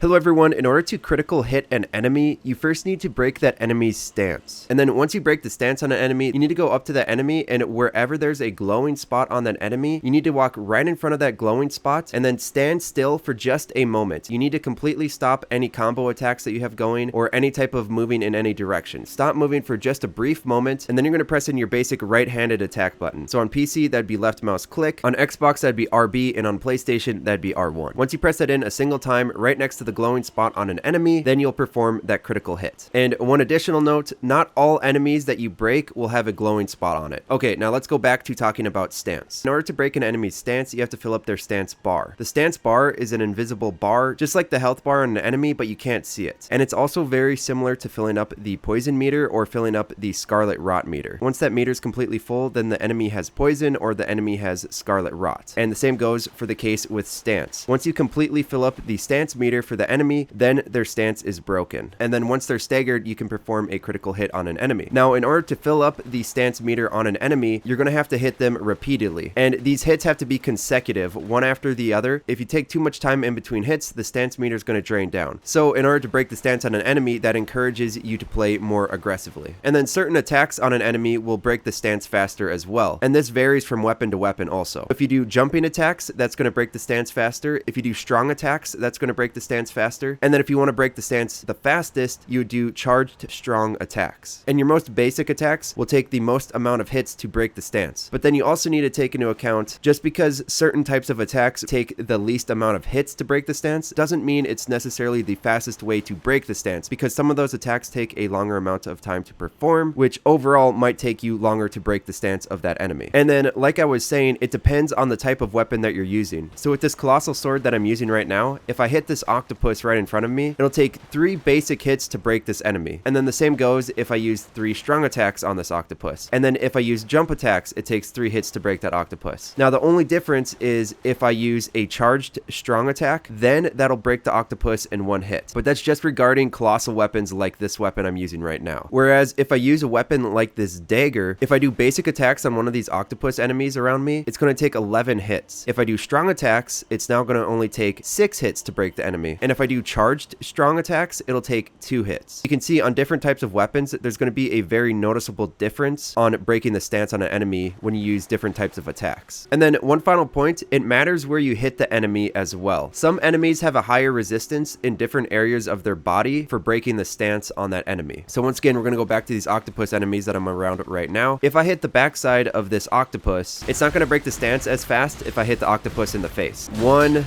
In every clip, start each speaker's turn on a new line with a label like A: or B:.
A: Hello everyone, in order to critical hit an enemy, you first need to break that enemy's stance. And then once you break the stance on an enemy, you need to go up to that enemy, and wherever there's a glowing spot on that enemy, you need to walk right in front of that glowing spot and then stand still for just a moment. You need to completely stop any combo attacks that you have going or any type of moving in any direction. Stop moving for just a brief moment, and then you're going to press in your basic right-handed attack button. So on PC, that'd be left mouse click. On Xbox, that'd be RB, and on PlayStation, that'd be R1. Once you press that in a single time right next to the glowing spot on an enemy, then you'll perform that critical hit. And one additional note, not all enemies that you break will have a glowing spot on it. Okay, now let's go back to talking about stance. In order to break an enemy's stance, you have to fill up their stance bar. The stance bar is an invisible bar, just like the health bar on an enemy, but you can't see it. And it's also very similar to filling up the poison meter or filling up the scarlet rot meter. Once that meter is completely full, then the enemy has poison or the enemy has scarlet rot. And the same goes for the case with stance. Once you completely fill up the stance meter for the enemy, then their stance is broken. And then once they're staggered, you can perform a critical hit on an enemy. Now, in order to fill up the stance meter on an enemy, you're going to have to hit them repeatedly. And these hits have to be consecutive, one after the other. If you take too much time in between hits, the stance meter is going to drain down. So in order to break the stance on an enemy, that encourages you to play more aggressively. And then certain attacks on an enemy will break the stance faster as well. And this varies from weapon to weapon also. If you do jumping attacks, that's going to break the stance faster. If you do strong attacks, that's going to break the stance faster. And then if you want to break the stance the fastest, you would do charged strong attacks. And your most basic attacks will take the most amount of hits to break the stance. But then you also need to take into account, just because certain types of attacks take the least amount of hits to break the stance, doesn't mean it's necessarily the fastest way to break the stance, because some of those attacks take a longer amount of time to perform, which overall might take you longer to break the stance of that enemy. And then, like I was saying, it depends on the type of weapon that you're using. So with this Colossal Sword that I'm using right now, if I hit this octopus right in front of me, it'll take 3 basic hits to break this enemy. And then the same goes if I use 3 strong attacks on this octopus. And then if I use jump attacks, it takes 3 hits to break that octopus. Now the only difference is if I use a charged strong attack, then that'll break the octopus in 1 hit. But that's just regarding colossal weapons like this weapon I'm using right now. Whereas if I use a weapon like this Dagger, if I do basic attacks on one of these octopus enemies around me, it's going to take 11 hits. If I do strong attacks, it's now going to only take 6 hits to break the enemy. And if I do charged strong attacks, it'll take 2 hits. You can see on different types of weapons, there's going to be a very noticeable difference on breaking the stance on an enemy when you use different types of attacks. And then one final point, it matters where you hit the enemy as well. Some enemies have a higher resistance in different areas of their body for breaking the stance on that enemy. So once again, we're going to go back to these octopus enemies that I'm around right now. If I hit the backside of this octopus, it's not going to break the stance as fast if I hit the octopus in the face. 1,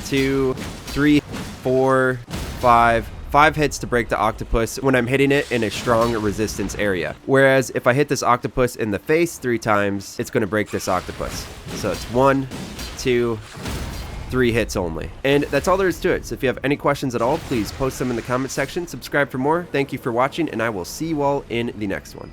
A: 2, 3, 4, 5 hits to break the octopus when I'm hitting it in a strong resistance area. Whereas if I hit this octopus in the face 3 times, it's going to break this octopus. So it's 1, 2, 3 hits only. And that's all there is to it. So if you have any questions at all, please post them in the comment section. Subscribe for more. Thank you for watching, and I will see you all in the next one.